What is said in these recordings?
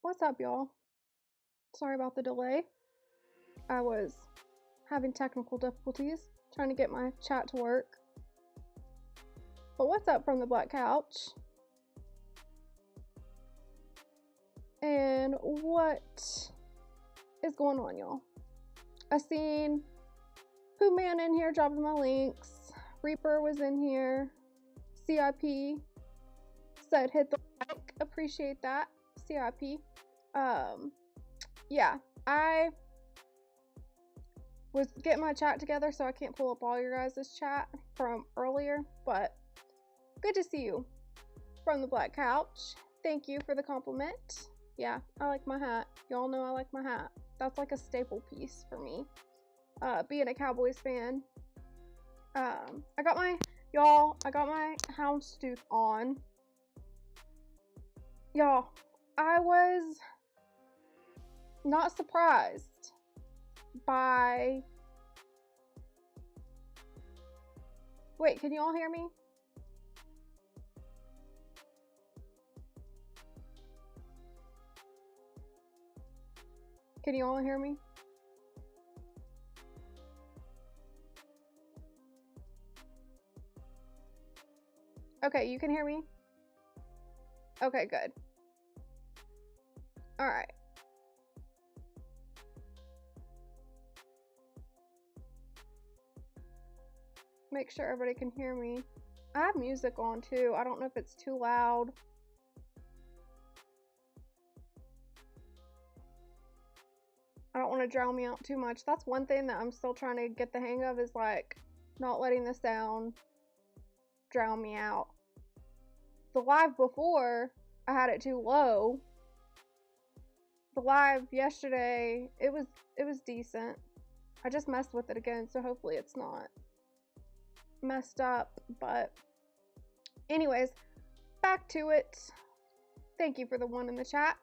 What's up, y'all? Sorry about the delay. I was having technical difficulties trying to get my chat to work. But what's up from the Black Couch? And what is going on, y'all? I seen Pooh Man in here dropping my links. Reaper was in here. CIP said hit the like. Appreciate that, CIP. Yeah, I was getting my chat together, so I can't pull up all your guys' chat from earlier, but good to see you from the Black Couch. Thank you for the compliment. Yeah, I like my hat. Y'all know I like my hat. That's like a staple piece for me. Being a Cowboys fan. I got my houndstooth on. Y'all, I was not surprised by... Wait, can you all hear me? Can you all hear me? Okay, you can hear me? Okay, good. Alright. Make sure everybody can hear me. I have music on too. I don't know if it's too loud. I don't want to drown me out too much. That's one thing that I'm still trying to get the hang of, is like not letting the sound drown me out. The live before, I had it too low. The live yesterday, it was decent. I just messed with it again, so hopefully it's not messed up. But anyways, back to it. Thank you for the one in the chat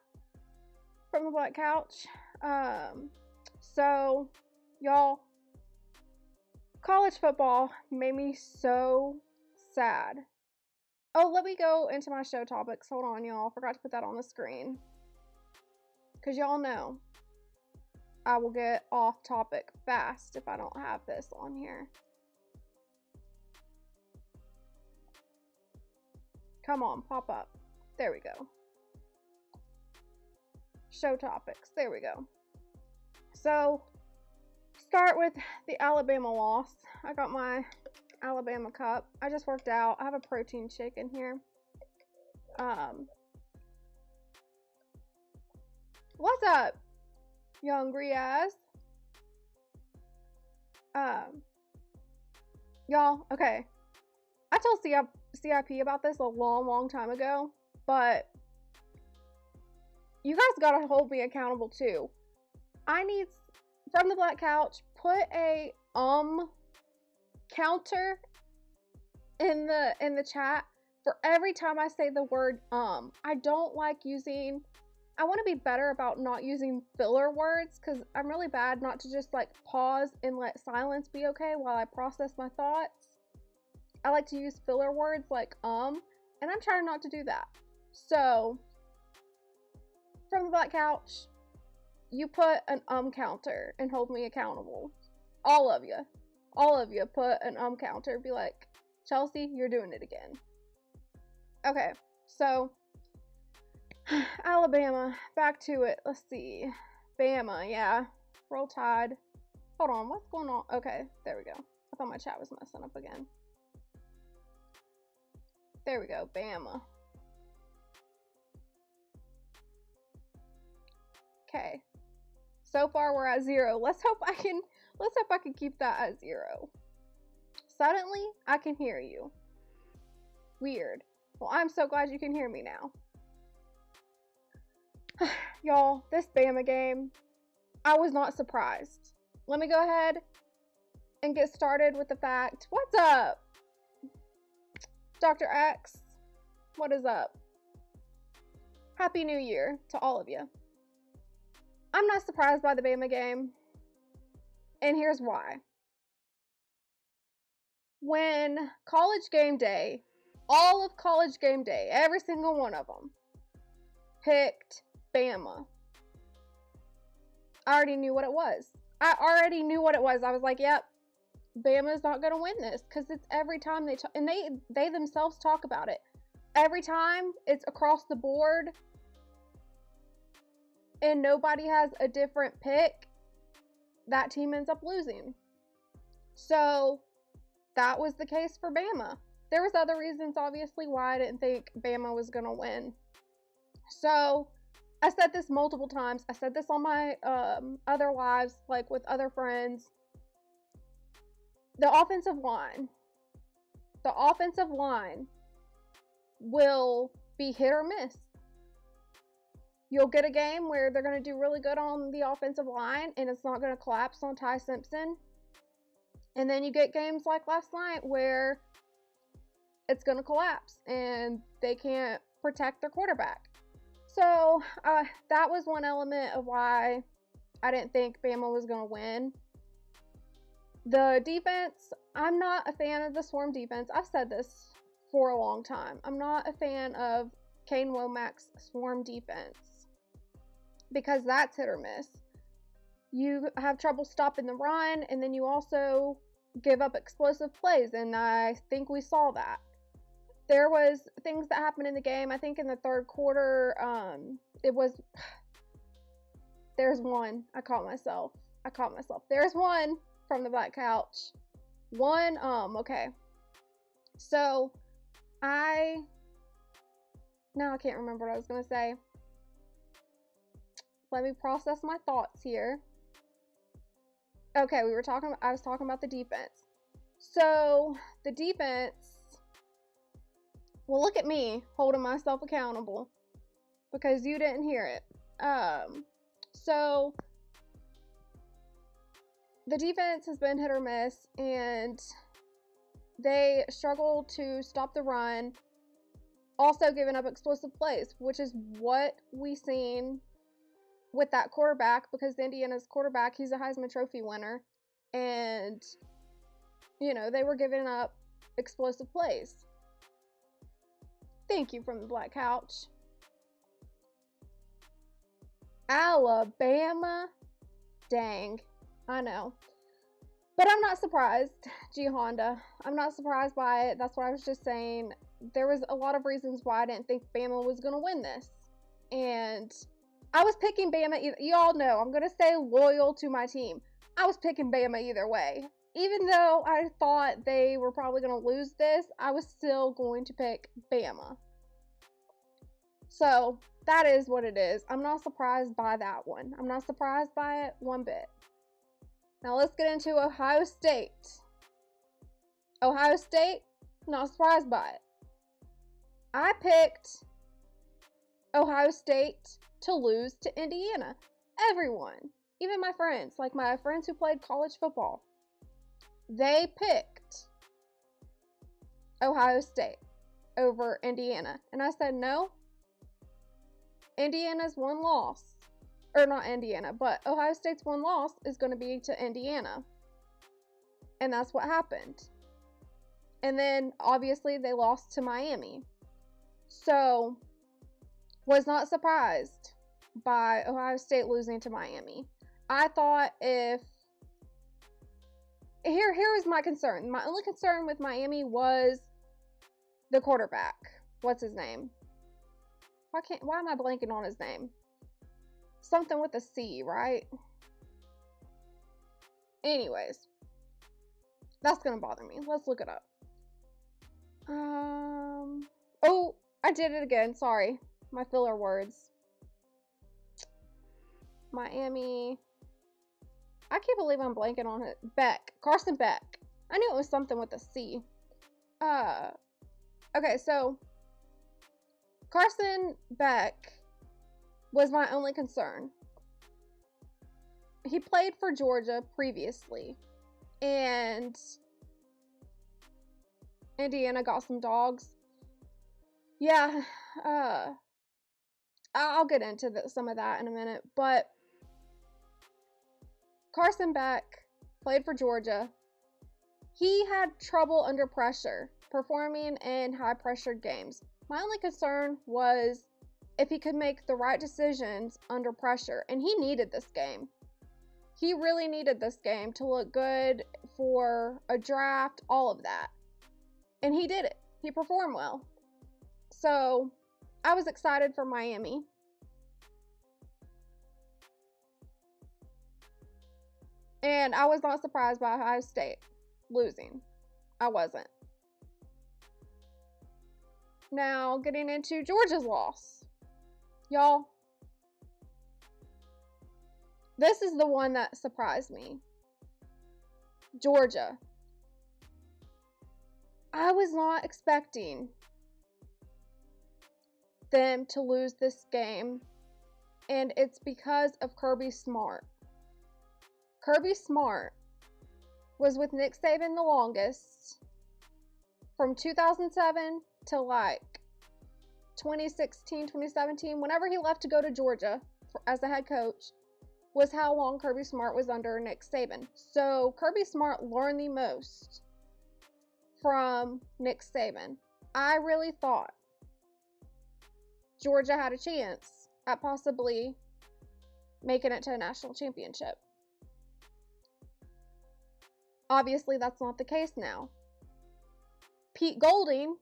from the Black Couch. So y'all, college football made me so sad. Oh, let me go into my show topics. Hold on, y'all. Forgot to put that on the screen. Because y'all know I will get off topic fast if I don't have this on here. Come on, pop up. There we go. Show topics. There we go. So, start with the Alabama loss. I got my Alabama cup. I just worked out. I have a protein shake in here. What's up, young Riaz? Y'all, okay. I told CIP about this a long time ago, but you guys gotta hold me accountable too. I need, from the Black Couch, put a counter in the chat for every time I say the word I don't like using, I want to be better about not using filler words, because I'm really bad not to just like pause and let silence be okay while I process my thoughts. I like to use filler words like and I'm trying not to do that. So from the Black Couch, you put an counter and hold me accountable. All of you put an counter. Be like, Chelsea, you're doing it again. Okay, so Alabama, back to it. Let's see. Bama, yeah. Roll Tide. Hold on, what's going on? Okay, there we go. I thought my chat was messing up again. There we go, Bama. Okay. So far we're at 0. Let's hope I can keep that at 0. Suddenly, I can hear you. Weird. Well, I'm so glad you can hear me now. Y'all, this Bama game, I was not surprised. Let me go ahead and get started with the fact. What's up? Dr. X, what is up? Happy New Year to all of you. I'm not surprised by the Bama game, and here's why. When College Game Day, all of College Game Day, every single one of them, picked Bama. I already knew what it was. I was like, yep, Bama's not going to win this, because it's every time and they themselves talk about it. Every time it's across the board and nobody has a different pick, that team ends up losing. So that was the case for Bama. There was other reasons, obviously, why I didn't think Bama was going to win. So I said this multiple times. I said this on my other lives, like with other friends. The offensive line will be hit or miss. You'll get a game where they're going to do really good on the offensive line and it's not going to collapse on Ty Simpson. And then you get games like last night where it's going to collapse and they can't protect their quarterback. So that was one element of why I didn't think Bama was going to win. The defense, I'm not a fan of the Swarm defense. I've said this for a long time. I'm not a fan of Kane Wommack's Swarm defense because that's hit or miss. You have trouble stopping the run, and then you also give up explosive plays, and I think we saw that. There was things that happened in the game. I think in the third quarter, there's one. I caught myself. There's one from the Black Couch. Okay. So, now I can't remember what I was going to say. Let me process my thoughts here. Okay, I was talking about the defense. So, the defense, well, look at me holding myself accountable because you didn't hear it. So, the defense has been hit or miss, and they struggle to stop the run, also giving up explosive plays, which is what we seen with that quarterback, because Indiana's quarterback, he's a Heisman Trophy winner, and, they were giving up explosive plays. Thank you from the Black Couch. Alabama. Dang. I know. But I'm not surprised, G Honda. I'm not surprised by it. That's what I was just saying. There was a lot of reasons why I didn't think Bama was going to win this. And I was picking Bama. Y'all know I'm going to stay loyal to my team. I was picking Bama either way. Even though I thought they were probably going to lose this, I was still going to pick Bama. So that is what it is. I'm not surprised by that one. I'm not surprised by it one bit. Now let's get into Ohio State. Ohio State, not surprised by it. I picked Ohio State to lose to Indiana. Everyone, even my friends, like my friends who played college football, they picked Ohio State over Indiana. And I said, no, Indiana's one loss. Or not Indiana, but Ohio State's one loss is going to be to Indiana. And that's what happened. And then, obviously, they lost to Miami. So, was not surprised by Ohio State losing to Miami. I thought if... Here is my concern. My only concern with Miami was the quarterback. What's his name? Why am I blanking on his name? Something with a C, right? Anyways, that's gonna bother me. Let's look it up. Oh, I did it again. Sorry, my filler words. Miami. I can't believe I'm blanking on it. Carson Beck. I knew it was something with a C. Okay, so Carson Beck was my only concern. He played for Georgia previously, and Indiana got some dogs. Yeah, I'll get into some of that in a minute, but Carson Beck played for Georgia. He had trouble under pressure, performing in high-pressured games. My only concern was if he could make the right decisions under pressure. And he needed this game. He really needed this game to look good for a draft, all of that. And he did it. He performed well. So I was excited for Miami. And I was not surprised by Ohio State losing. I wasn't. Now, getting into Georgia's loss. Y'all, this is the one that surprised me. Georgia. I was not expecting them to lose this game, and it's because of Kirby Smart. Kirby Smart was with Nick Saban the longest, from 2007 to like 2016, 2017, whenever he left to go to Georgia as the head coach, was how long Kirby Smart was under Nick Saban. So Kirby Smart learned the most from Nick Saban. I really thought Georgia had a chance at possibly making it to a national championship. Obviously, that's not the case now. Pete Golding,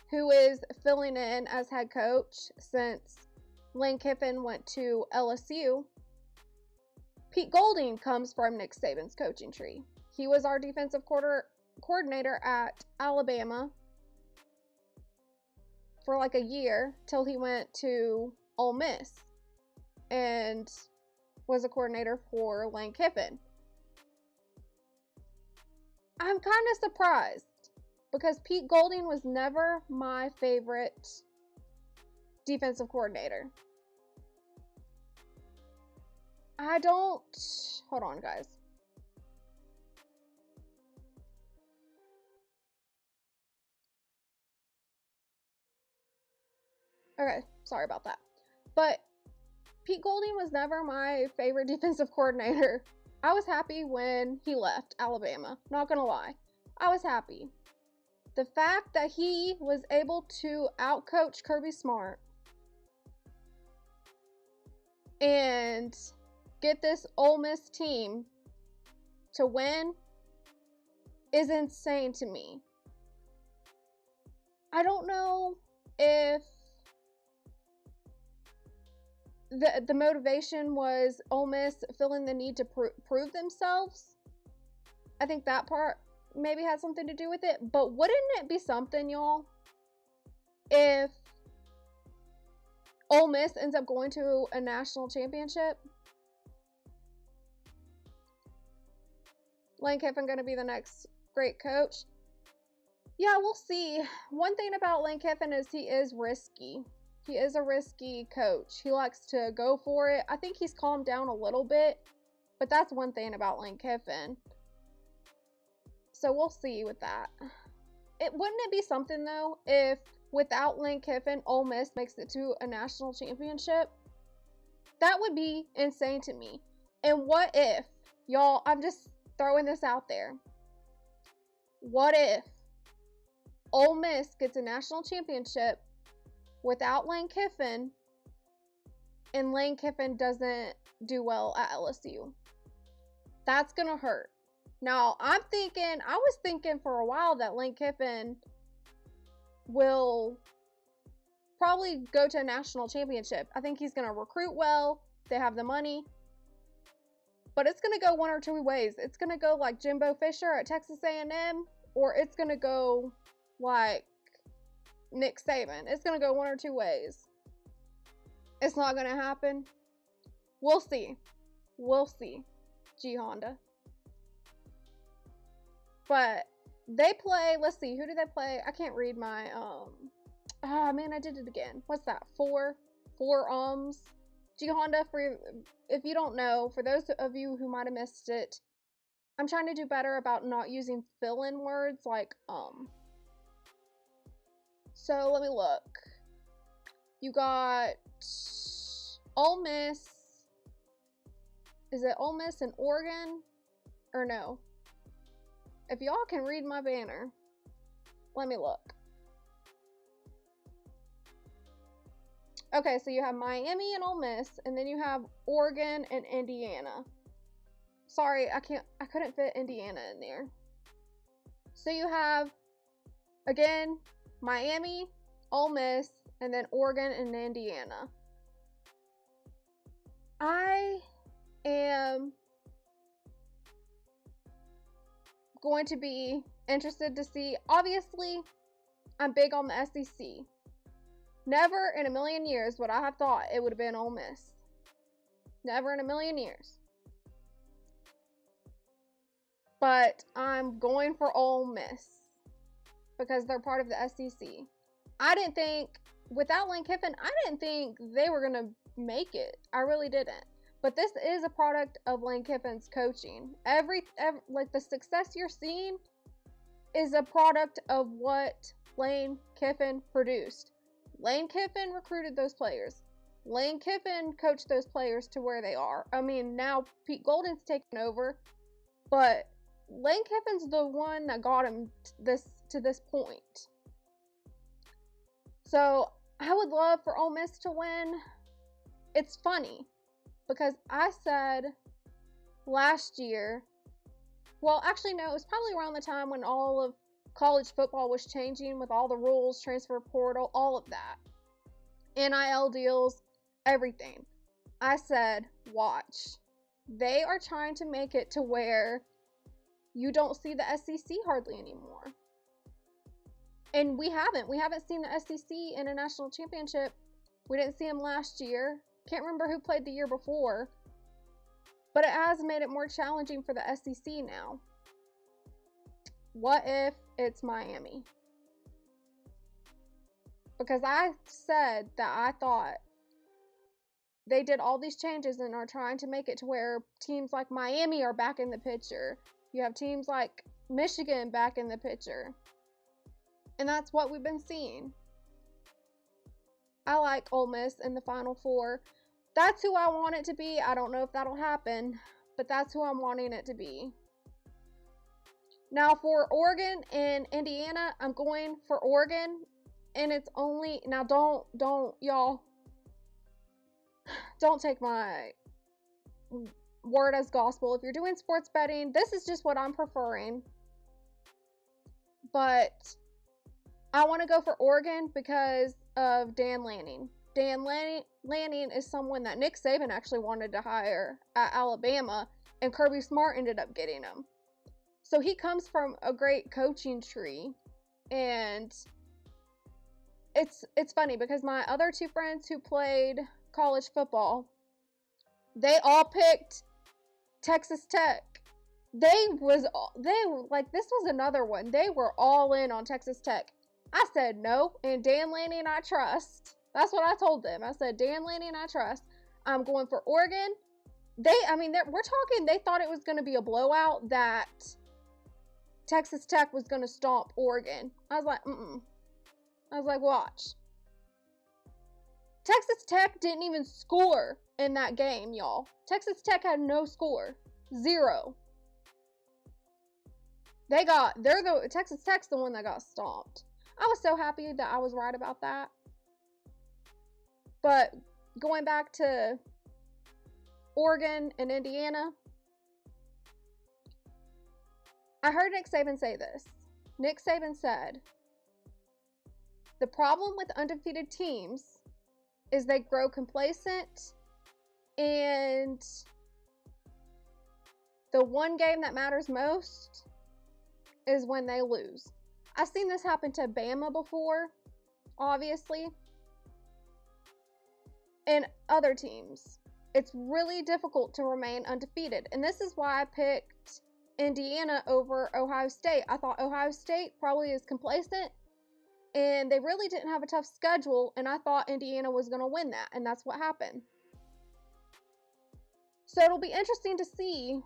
who is filling in as head coach since Lane Kiffin went to LSU, Pete Golding comes from Nick Saban's coaching tree. He was our defensive coordinator at Alabama for like a year till he went to Ole Miss and was a coordinator for Lane Kiffin. I'm kind of surprised because Pete Golding was never my favorite defensive coordinator. Hold on, guys. Okay, sorry about that. But Pete Golding was never my favorite defensive coordinator. I was happy when he left Alabama. Not gonna lie. I was happy. The fact that he was able to outcoach Kirby Smart and get this Ole Miss team to win is insane to me. I don't know if the motivation was Ole Miss feeling the need to prove themselves. I think that part maybe had something to do with it. But wouldn't it be something, y'all, if Ole Miss ends up going to a national championship? Lane Kiffin going to be the next great coach? Yeah, we'll see. One thing about Lane Kiffin is he is risky. He is a risky coach. He likes to go for it. I think he's calmed down a little bit, but that's one thing about Lane Kiffin. So we'll see with that. Wouldn't it be something, though, if without Lane Kiffin, Ole Miss makes it to a national championship? That would be insane to me. And what if, y'all, I'm just throwing this out there. What if Ole Miss gets a national championship without Lane Kiffin, and Lane Kiffin doesn't do well at LSU? That's gonna hurt. Now, I was thinking for a while that Lane Kiffin will probably go to a national championship. I think he's gonna recruit well. They have the money. But it's gonna go one or two ways. It's gonna go like Jimbo Fisher at Texas A&M, or it's gonna go like Nick Saban. It's gonna go one or two ways. It's not gonna happen. We'll see. We'll see. G Honda. But they play, let's see, who do they play? I can't read my man, I did it again. What's that? Four G Honda, if you don't know, for those of you who might have missed it, I'm trying to do better about not using fill-in words like So let me look. You got Ole Miss. Is it Ole Miss and Oregon? Or no? If y'all can read my banner, let me look. Okay, so you have Miami and Ole Miss, and then you have Oregon and Indiana. Sorry, I couldn't fit Indiana in there. So you have, again, Miami, Ole Miss, and then Oregon and Indiana. I am going to be interested to see. Obviously, I'm big on the SEC. Never in a million years would I have thought it would have been Ole Miss. Never in a million years. But I'm going for Ole Miss because they're part of the SEC. I didn't think, without Lane Kiffin, I didn't think they were going to make it. I really didn't. But this is a product of Lane Kiffin's coaching. Every like the success you're seeing is a product of what Lane Kiffin produced. Lane Kiffin recruited those players. Lane Kiffin coached those players to where they are. I mean, now Pete Golden's taken over, but Lane Kiffin's the one that got him to this point. So I would love for Ole Miss to win. It's funny because I said last year, well, actually, no, it was probably around the time when all of college football was changing with all the rules, transfer portal, all of that. NIL deals, everything. I said, watch. They are trying to make it to where you don't see the SEC hardly anymore. And we haven't seen the SEC in a national championship. We didn't see them last year. Can't remember who played the year before. But it has made it more challenging for the SEC now. What if it's Miami? Because I said that I thought they did all these changes and are trying to make it to where teams like Miami are back in the picture. You have teams like Michigan back in the picture. And that's what we've been seeing. I like Ole Miss in the Final Four. That's who I want it to be. I don't know if that'll happen, but that's who I'm wanting it to be. Now for Oregon and Indiana, I'm going for Oregon. And it's only, now don't y'all, don't take my word as gospel. If you're doing sports betting, this is just what I'm preferring. But I want to go for Oregon because of Dan Lanning. Dan Lanning is someone that Nick Saban actually wanted to hire at Alabama, and Kirby Smart ended up getting him. So he comes from a great coaching tree, and it's funny because my other two friends who played college football, they all picked Texas Tech. They were like, this was another one. They were all in on Texas Tech. I said no, and Dan Lanning I trust. That's what I told them. I said, Dan Lanning I trust. I'm going for Oregon. We're talking, they thought it was going to be a blowout, that Texas Tech was going to stomp Oregon. I was like, I was like, watch. Texas Tech didn't even score in that game, y'all. Texas Tech had no score. 0. Texas Tech's the one that got stomped. I was so happy that I was right about that. But going back to Oregon and Indiana, I heard Nick Saban say this. Nick Saban said, the problem with undefeated teams is they grow complacent, and the one game that matters most is when they lose. I've seen this happen to Bama before, obviously, and other teams. It's really difficult to remain undefeated, and this is why I picked Indiana over Ohio State. I thought Ohio State probably is complacent, and they really didn't have a tough schedule, and I thought Indiana was going to win that, and that's what happened. So it'll be interesting to see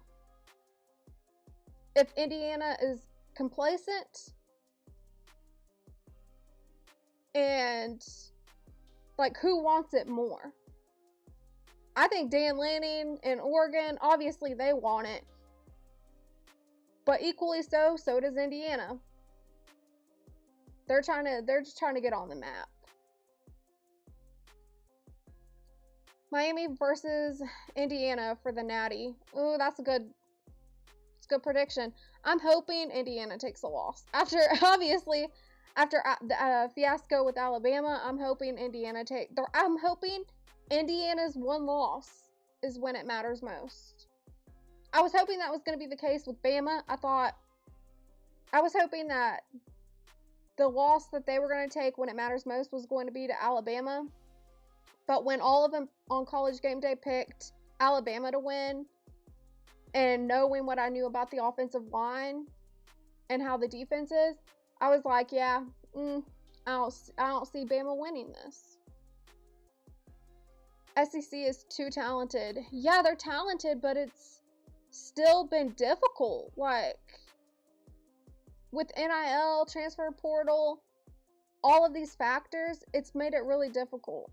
if Indiana is complacent and, like, who wants it more. I think Dan Lanning and Oregon, obviously they want it, but equally so does Indiana. They're just trying to get on the map. Miami versus Indiana for the Natty. Ooh, it's a good prediction. I'm hoping Indiana takes a loss. After the fiasco with Alabama, I'm hoping Indiana's one loss is when it matters most. I was hoping that was going to be the case with Bama. I was hoping that the loss that they were going to take when it matters most was going to be to Alabama. But when all of them on College Game Day picked Alabama to win, and knowing what I knew about the offensive line and how the defense is, I was like, yeah, I don't see Bama winning this. SEC is too talented. Yeah, they're talented, but it's still been difficult. Like, with NIL, transfer portal, all of these factors, it's made it really difficult.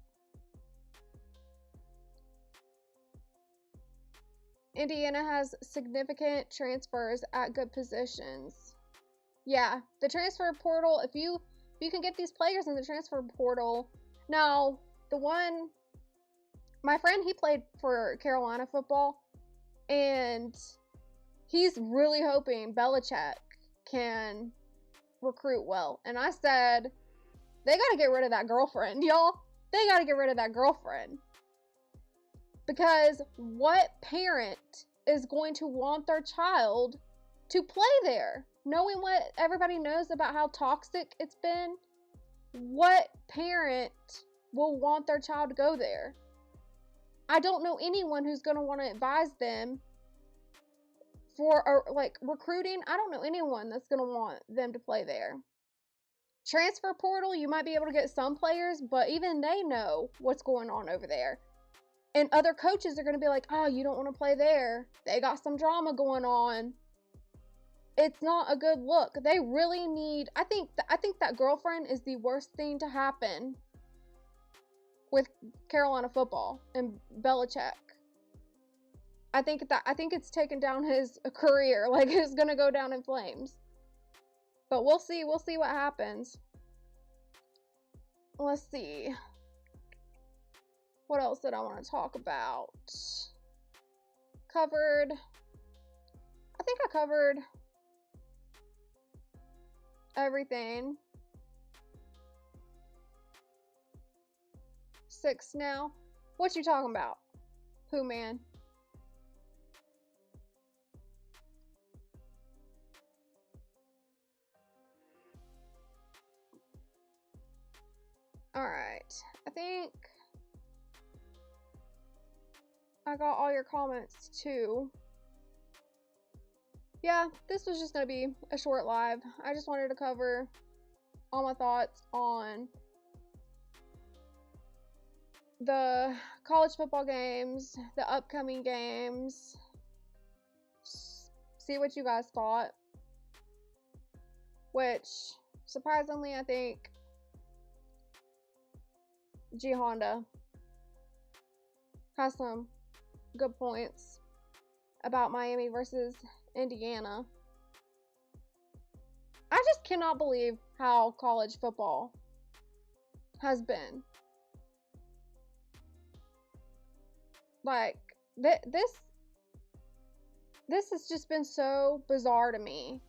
Indiana has significant transfers at good positions. Yeah, the transfer portal, if you can get these players in the transfer portal. Now, my friend, he played for Carolina football, and he's really hoping Belichick can recruit well. And I said, they got to get rid of that girlfriend, y'all. They got to get rid of that girlfriend. Because what parent is going to want their child to play there? Knowing what everybody knows about how toxic it's been, what parent will want their child to go there? I don't know anyone who's going to want to advise them for recruiting. I don't know anyone that's going to want them to play there. Transfer portal, you might be able to get some players, but even they know what's going on over there. And other coaches are going to be like, oh, you don't want to play there. They got some drama going on. It's not a good look. They really need, I think that girlfriend is the worst thing to happen with Carolina football and Belichick. I think it's taken down his career. Like, it's going to go down in flames. But we'll see what happens. Let's see. What else did I want to talk about? I think I covered everything. 6 now. What you talking about? Who, man? Alright. I think I got all your comments too. Yeah, this was just going to be a short live. I just wanted to cover all my thoughts on the college football games, the upcoming games. See what you guys thought. Which, surprisingly, I think G Honda has some good points about Miami versus Indiana. I just cannot believe how college football has been. Like, this has just been so bizarre to me.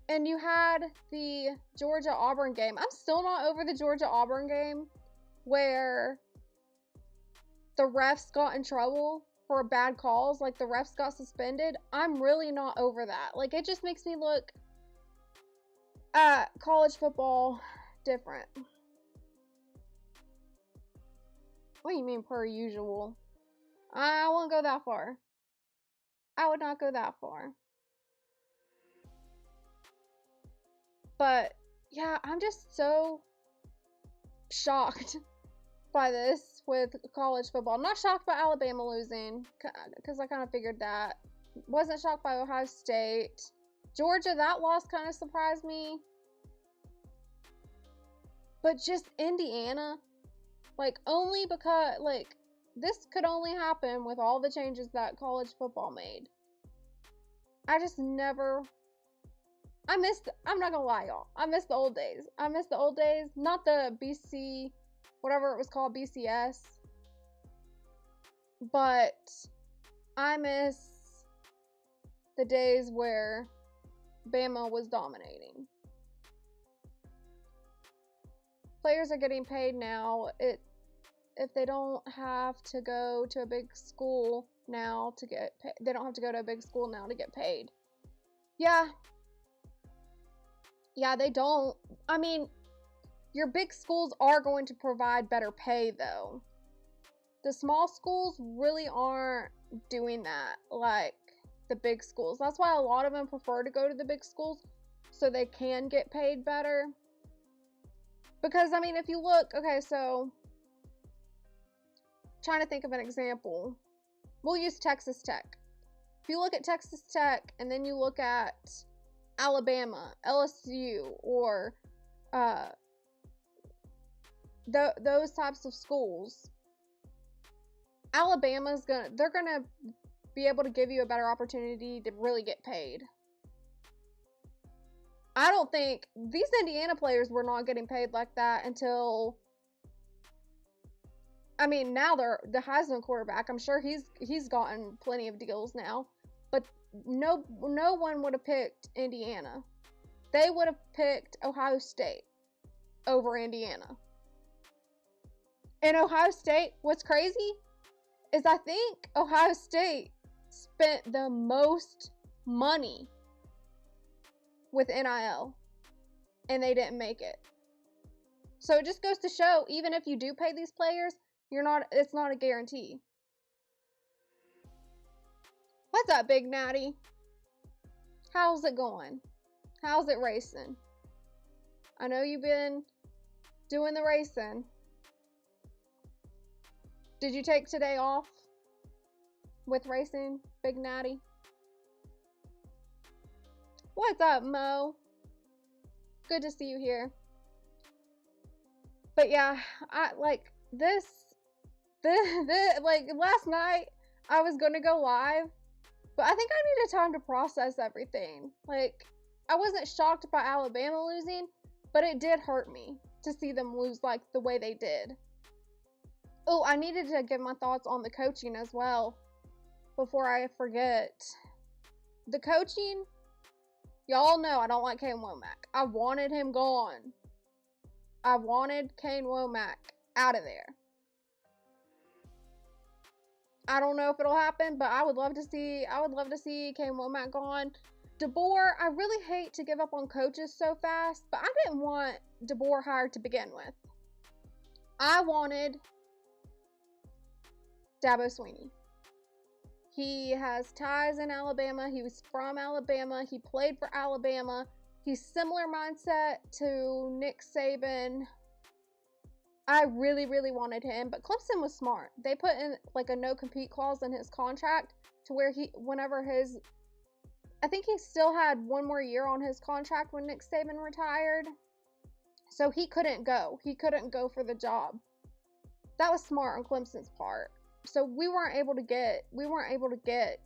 And you had the Georgia-Auburn game. I'm still not over the Georgia-Auburn game where the refs got in trouble for bad calls. Like, the refs got suspended. I'm really not over that. Like, it just makes me look at college football different. What do you mean, per usual? I won't go that far. I would not go that far. But, yeah, I'm just so shocked by this with college football. I'm not shocked by Alabama losing, because I kind of figured that. Wasn't shocked by Ohio State. Georgia, that loss kind of surprised me. But just Indiana, like, only because, like, this could only happen with all the changes that college football made. I just never... I'm not gonna lie, y'all. I miss the old days. I miss the old days. Not the BC, whatever it was called, BCS. but I miss the days where Bama was dominating. Players are getting paid now. If they don't have to go to a big school now to get paid, they don't have to go to a big school now to get paid. Yeah, they don't. I mean, your big schools are going to provide better pay, though. The small schools really aren't doing that like the big schools. That's why a lot of them prefer to go to the big schools so they can get paid better. Because, I mean, if you look, okay, so trying to think of an example. We'll use Texas Tech. If you look at Texas Tech and then you look at Alabama, LSU, or those types of schools, they're gonna be able to give you a better opportunity to really get paid. I don't think these Indiana players were not getting paid like that until, I mean, now they're the Heisman quarterback. I'm sure he's gotten plenty of deals now, but no one would have picked Indiana. They would have picked Ohio State over Indiana. And Ohio State, what's crazy is I think Ohio State spent the most money with NIL, and they didn't make it. So it just goes to show, even if you do pay these players, it's not a guarantee. What's up, Big Natty? How's it going? How's it racing? I know you've been doing the racing. Did you take today off with racing, Big Natty? What's up, Mo? Good to see you here. But yeah, I like this like last night I was gonna go live, but I think I needed time to process everything. Like, I wasn't shocked by Alabama losing, but it did hurt me to see them lose like the way they did. Oh, I needed to give my thoughts on the coaching as well before I forget. The coaching, y'all know I don't like Kane Wommack. I wanted him gone. I wanted Kane Wommack out of there. I don't know if it'll happen, but I would love to see Kane Wommack gone. DeBoer, I really hate to give up on coaches so fast, but I didn't want DeBoer hired to begin with. I wanted Dabo Swinney. He has ties in Alabama. He was from Alabama. He played for Alabama. He's similar mindset to Nick Saban. I really, really wanted him, but Clemson was smart. They put in like a no-compete clause in his contract to where I think he still had one more year on his contract when Nick Saban retired. So he couldn't go. He couldn't go for the job. That was smart on Clemson's part. So we weren't able to get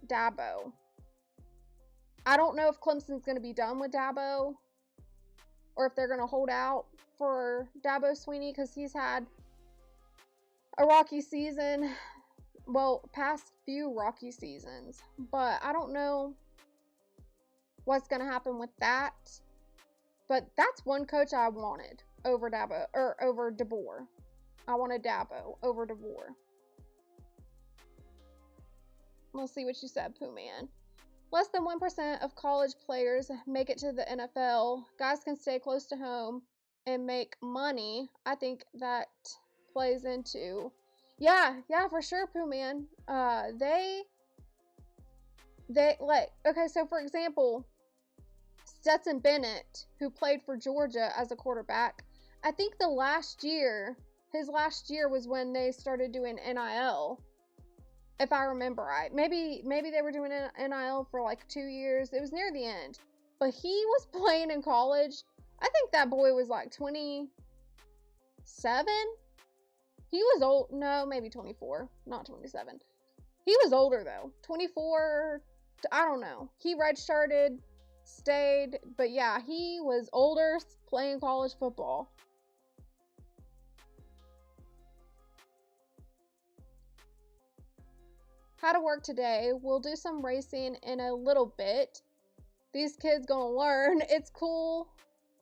Dabo. I don't know if Clemson's going to be done with Dabo or if they're going to hold out for Dabo Swinney, because he's had a rocky season. Well, past few rocky seasons. But I don't know what's going to happen with that. But that's one coach I wanted over DeBoer. I wanted Dabo over DeBoer. We'll see what you said, Pooh Man. Less than 1% of college players make it to the NFL. Guys can stay close to home and make money. I think that plays into... Yeah, for sure, Pooh Man. Okay, so for example, Stetson Bennett, who played for Georgia as a quarterback, I think his last year was when they started doing NIL. If I remember right. Maybe they were doing NIL for like 2 years. It was near the end. But he was playing in college. I think that boy was like 27. He was old. No, maybe 24. Not 27. He was older though. 24. I don't know. He redshirted, stayed. But yeah, he was older playing college football. how to work today. We'll do some racing in a little bit. These kids gonna learn. It's cool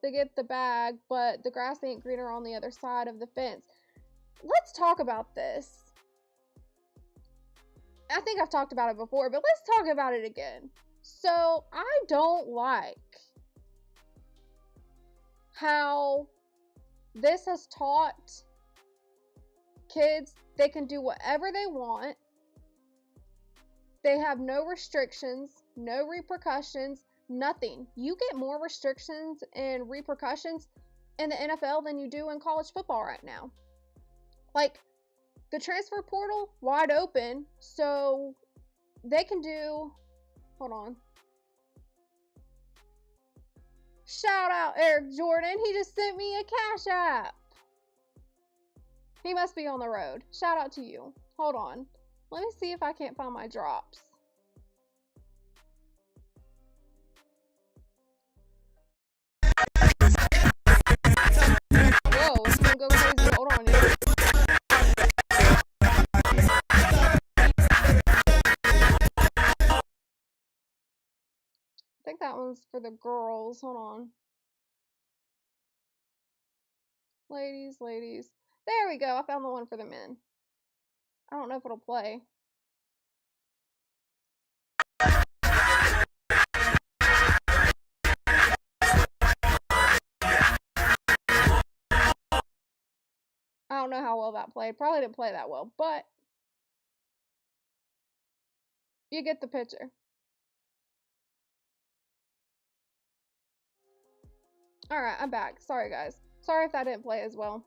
to get the bag, but the grass ain't greener on the other side of the fence. Let's talk about this. I think I've talked about it before, but let's talk about it again. So I don't like how this has taught kids they can do whatever they want. They have no restrictions, no repercussions, nothing. You get more restrictions and repercussions in the NFL than you do in college football right now. Like, the transfer portal, wide open, so they can do, hold on. Shout out Eric Jordan, he just sent me a Cash App. He must be on the road. Shout out to you. Hold on. Let me see if I can't find my drops. Whoa, it's gonna go crazy. Hold on, y'all. I think that one's for the girls. Hold on. Ladies. There we go. I found the one for the men. I don't know if it'll play. I don't know how well that played. Probably didn't play that well, but you get the picture. Alright, I'm back. Sorry, guys. Sorry if that didn't play as well.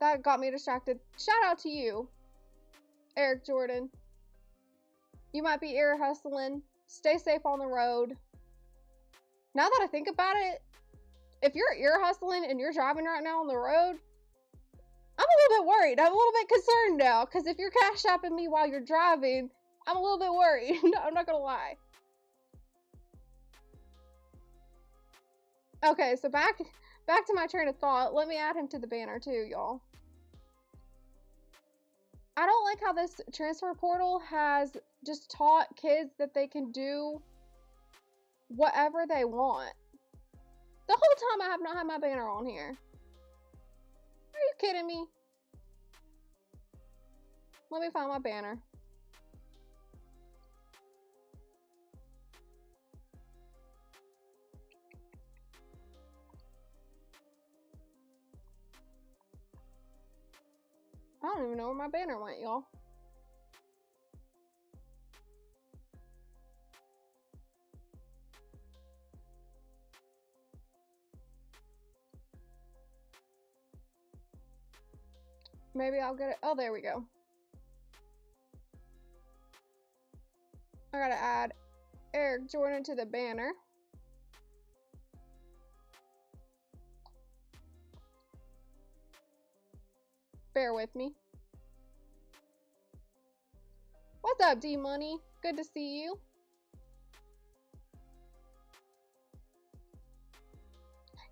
That got me distracted. Shout out to you, Eric Jordan. You might be ear hustling. Stay safe on the road. Now that I think about it, if you're ear hustling and you're driving right now on the road, I'm a little bit worried. I'm a little bit concerned now, because if you're cash apping me while you're driving, I'm a little bit worried. I'm not gonna lie. Okay, so back to my train of thought. Let me add him to the banner too, y'all. I don't like how this transfer portal has just taught kids that they can do whatever they want. The whole time I have not had my banner on here. Are you kidding me? Let me find my banner. I don't even know where my banner went, y'all. Maybe I'll get it. Oh, there we go. I gotta add Eric Jordan to the banner. Bear with me. What's up, D-Money? Good to see you.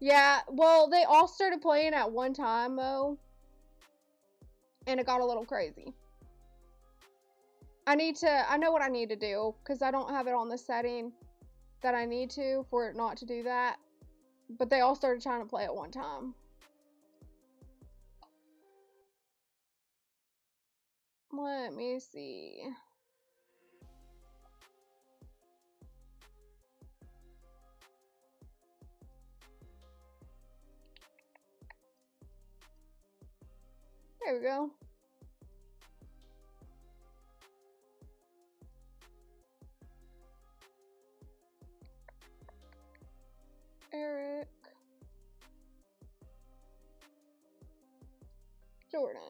Yeah, well, they all started playing at one time, though. And it got a little crazy. I know what I need to do, because I don't have it on the setting that I need to for it not to do that. But they all started trying to play at one time. Let me see. There we go. Eric Jordan.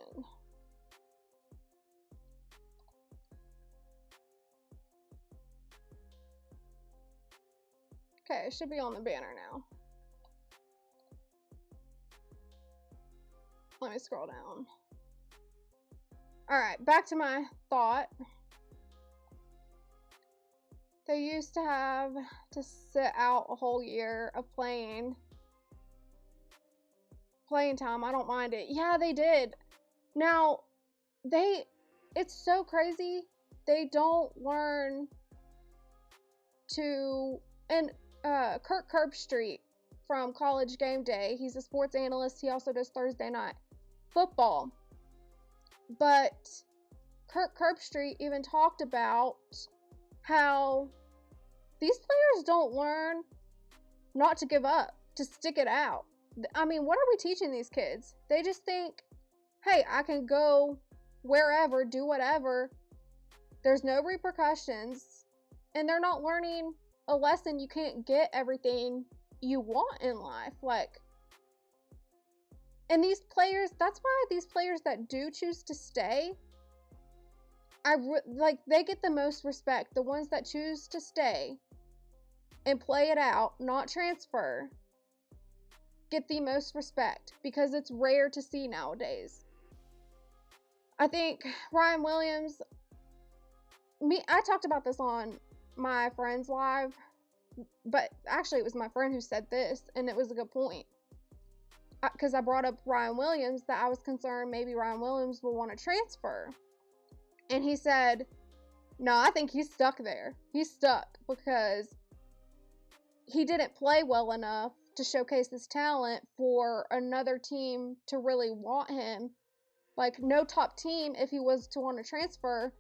Okay, it should be on the banner now. Let me scroll down. Alright, back to my thought. They used to have to sit out a whole year of playing time. I don't mind it. Yeah, they did. Now, they it's so crazy. They don't learn to, and Kirk Herbstreit from College Game Day, he's a sports analyst. He also does Thursday Night Football. But Kirk Herbstreit even talked about how these players don't learn not to give up, to stick it out. I mean, what are we teaching these kids? They just think, hey, I can go wherever, do whatever. There's no repercussions. And they're not learning a lesson. You can't get everything you want in life. Like, and these players, that's why these players that do choose to stay, like, they get the most respect. The ones that choose to stay and play it out, not transfer, get the most respect, because it's rare to see nowadays. I think Ryan Williams, I talked about this on my friend's live, but actually it was my friend who said this, and it was a good point. Because I brought up Ryan Williams, that I was concerned maybe Ryan Williams will want to transfer. And he said, no, I think he's stuck there. He's stuck because he didn't play well enough to showcase his talent for another team to really want him. Like, no top team, if he was to want to transfer,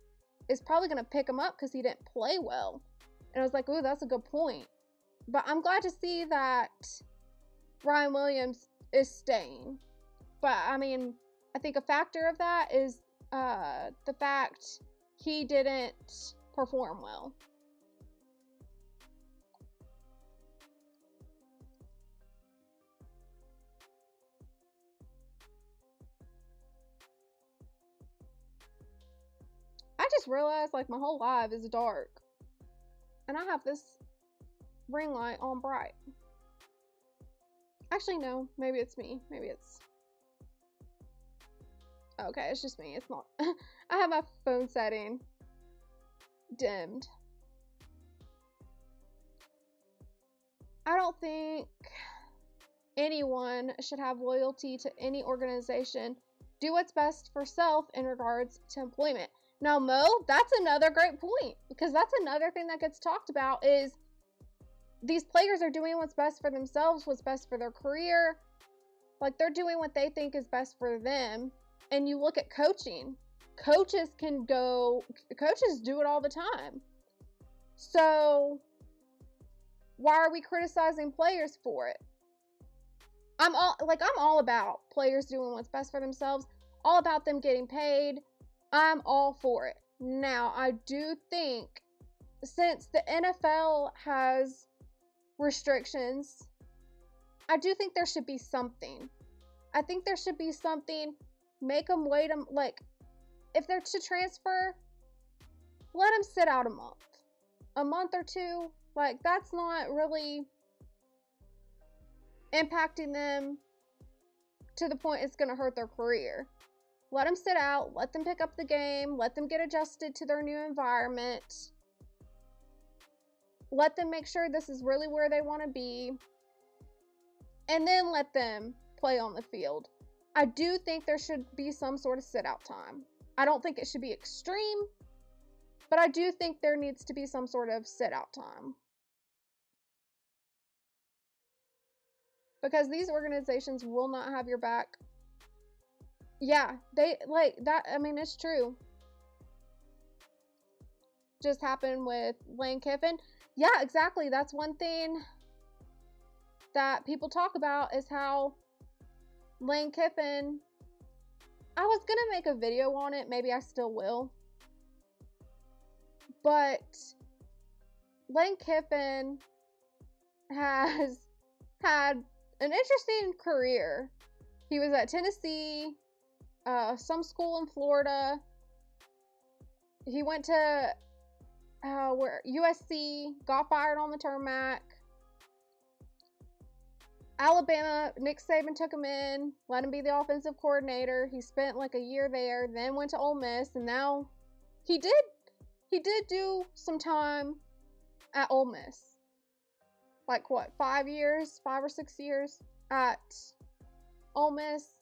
is probably going to pick him up because he didn't play well. And I was like, ooh, that's a good point. But I'm glad to see that Ryan Williams is staying. But, I mean, I think a factor of that is the fact he didn't perform well. I just realized, like, my whole live is dark. And I have this ring light on bright. Actually, no. Maybe it's me. Maybe it's... Okay, it's just me. It's not... I have my phone setting dimmed. I don't think anyone should have loyalty to any organization. Do what's best for self in regards to employment. Now, Mo, that's another great point, because that's another thing that gets talked about is these players are doing what's best for themselves, what's best for their career. Like, they're doing what they think is best for them. And you look at coaching. Coaches do it all the time. So, why are we criticizing players for it? I'm all about players doing what's best for themselves, all about them getting paid. I'm all for it. Now, I do think, since the NFL has restrictions, I do think there should be something. I think there should be something. Make them wait, like, if they're to transfer, let them sit out a month or two. Like, that's not really impacting them to the point it's going to hurt their career. Let them sit out, let them pick up the game, let them get adjusted to their new environment. Let them make sure this is really where they want to be. And then let them play on the field. I do think there should be some sort of sit-out time. I don't think it should be extreme, but I do think there needs to be some sort of sit-out time. Because these organizations will not have your back. Yeah, they, like, that, I mean, it's true. Just happened with Lane Kiffin. Yeah, exactly. That's one thing that people talk about is how Lane Kiffin, I was going to make a video on it. Maybe I still will. But Lane Kiffin has had an interesting career. He was at Tennessee, some school in Florida. He went to USC, got fired on the tarmac. Alabama, Nick Saban took him in, let him be the offensive coordinator. He spent like a year there, then went to Ole Miss, and now he did do some time at Ole Miss. Like what, 5 or 6 years at Ole Miss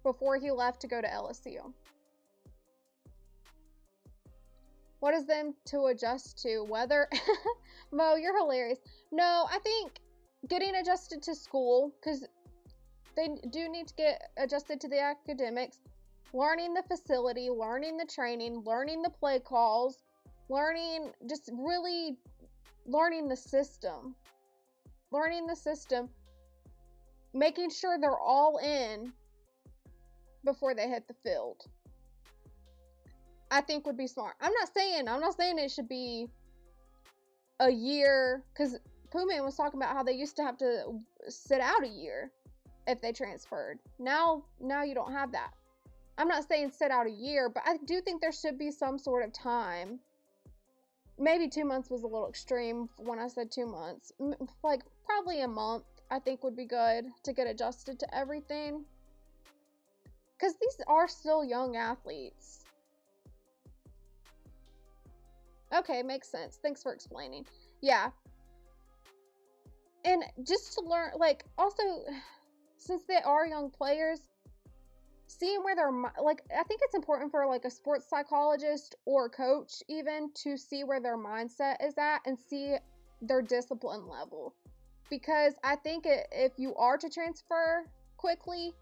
before he left to go to LSU. What is them to adjust to? Weather? Mo, you're hilarious. No, I think getting adjusted to school, because they do need to get adjusted to the academics, learning the facility, learning the training, learning the play calls, learning, just really learning the system. Learning the system, making sure they're all in before they hit the field, I think would be smart. I'm not saying it should be a year, because Pooh Man was talking about how they used to have to sit out a year if they transferred. Now you don't have that. I'm not saying sit out a year, but I do think there should be some sort of time. Maybe 2 months was a little extreme when I said 2 months. Like, probably a month, I think, would be good to get adjusted to everything. Because these are still young athletes. Okay, makes sense. Thanks for explaining. Yeah. And just to learn, like, also, since they are young players, seeing where they're, like, I think it's important for, like, a sports psychologist or coach even to see where their mindset is at and see their discipline level. Because I think if you are to transfer quickly,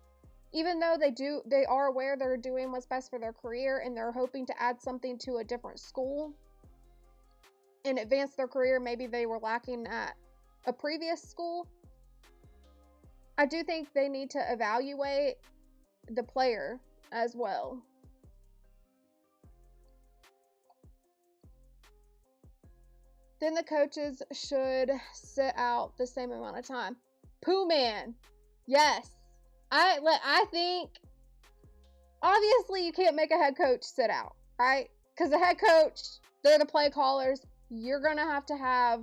even though they are aware they're doing what's best for their career and they're hoping to add something to a different school and advance their career, maybe they were lacking at a previous school, I do think they need to evaluate the player as well. Then the coaches should sit out the same amount of time. Pooh Man, yes. I think, obviously you can't make a head coach sit out, right? Because the head coach, they're the play callers. You're gonna have to have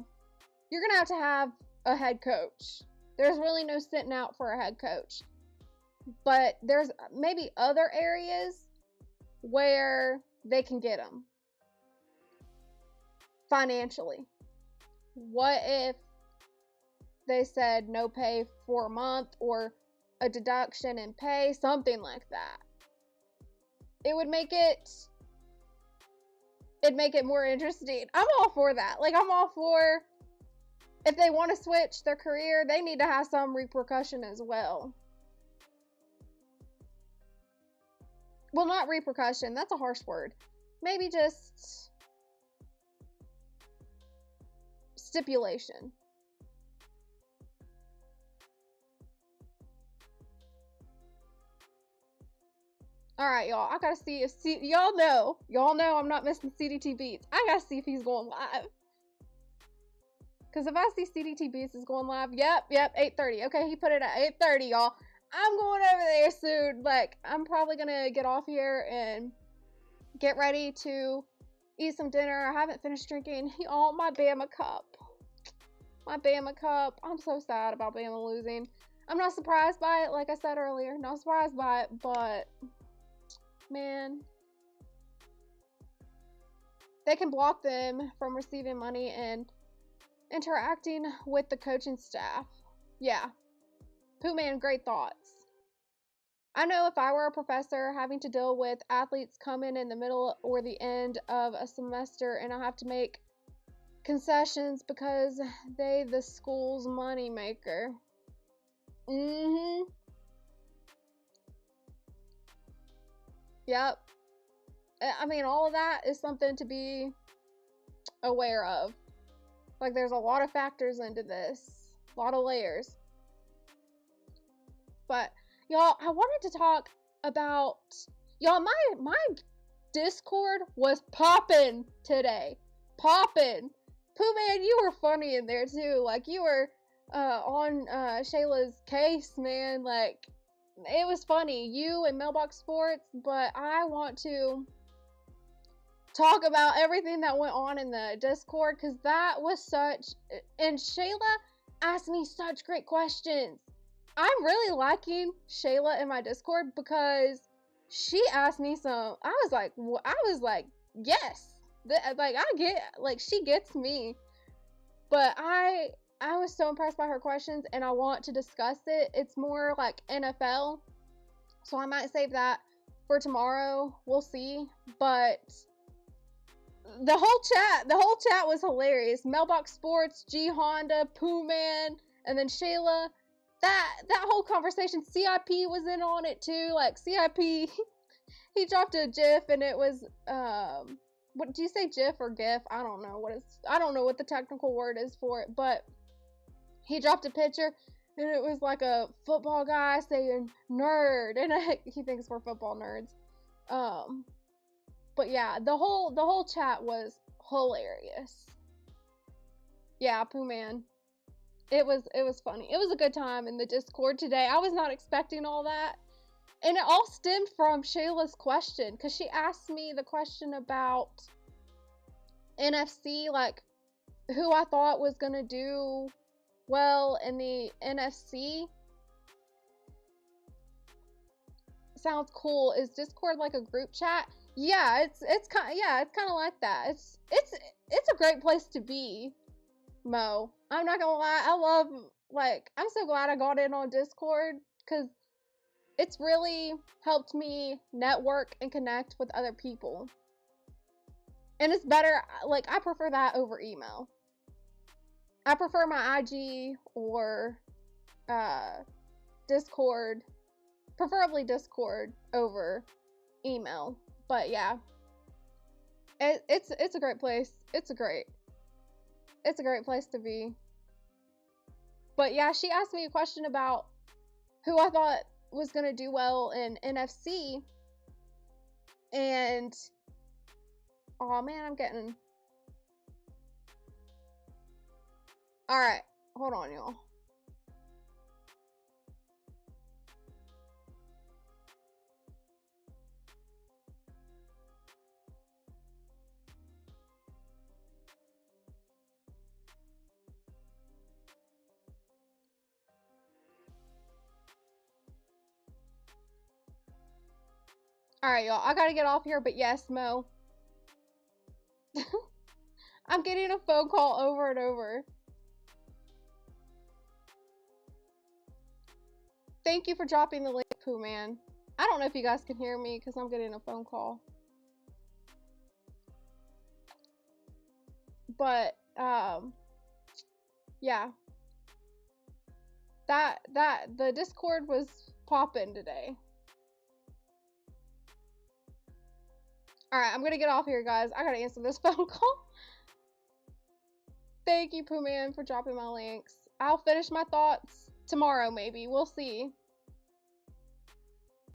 a head coach. There's really no sitting out for a head coach. But there's maybe other areas where they can get them financially. What if they said no pay for a month or a deduction in pay, something like that? It'd make it more interesting. I'm all for that. Like, I'm all for, if they want to switch their career, they need to have some repercussion as well. Well, not repercussion, that's a harsh word. Maybe just stipulation. Alright, y'all, I gotta see if y'all know I'm not missing CDT Beats. I gotta see if he's going live. Because if I see CDT Beats is going live, yep, 8:30. Okay, he put it at 8:30, y'all. I'm going over there soon. Like, I'm probably gonna get off here and get ready to eat some dinner. I haven't finished drinking. Y'all, my Bama cup. My Bama cup. I'm so sad about Bama losing. I'm not surprised by it, like I said earlier. Not surprised by it, but man, they can block them from receiving money and interacting with the coaching staff. Yeah. Pooh Man, great thoughts. I know if I were a professor having to deal with athletes coming in the middle or the end of a semester and I have to make concessions because they the school's money maker. Yep. I mean, all of that is something to be aware of. Like, there's a lot of factors into this. A lot of layers. But, y'all, I wanted to talk about... Y'all, my Discord was popping today. Popping. Pooh Man, you were funny in there, too. Like, you were on Shayla's case, man. Like, it was funny. You and Mailbox Sports, but I want to talk about everything that went on in the Discord, because that was such... And Shayla asked me such great questions. I'm really liking Shayla in my Discord because she asked me some... I was like, yes. Like, I get... Like, she gets me. But I was so impressed by her questions, and I want to discuss it. It's more like NFL, so I might save that for tomorrow. We'll see. But the whole chat was hilarious. Mailbox Sports, G Honda, Pooh Man, and then Shayla. That whole conversation, CIP was in on it too. Like CIP, he dropped a GIF and it was what do you say, GIF or GIF? I don't know what the technical word is for it, but he dropped a picture and it was like a football guy saying nerd, and he thinks we're football nerds. But yeah, the whole chat was hilarious. Yeah, Pooh Man. It was funny. It was a good time in the Discord today. I was not expecting all that. And it all stemmed from Shayla's question, because she asked me the question about NFC, like who I thought was going to do well in the NFC. Sounds cool. Is Discord like a group chat? Yeah, it's kind of like that. It's a great place to be, Mo. I'm not gonna lie. I love, like, I'm so glad I got in on Discord, because it's really helped me network and connect with other people. And it's better, like, I prefer that over email. I prefer my IG or Discord, preferably Discord over email. But yeah, it's a great place. It's a great place to be. But yeah, she asked me a question about who I thought was going to do well in NFC. And, oh man, I'm getting... Alright, hold on, y'all. Alright, y'all, I gotta get off here, but yes, Mo. I'm getting a phone call over and over. Thank you for dropping the link, Pooh Man. I don't know if you guys can hear me because I'm getting a phone call. But, yeah. The Discord was popping today. Alright, I'm gonna get off here, guys. I gotta answer this phone call. Thank you, Pooh Man, for dropping my links. I'll finish my thoughts tomorrow, maybe. We'll see.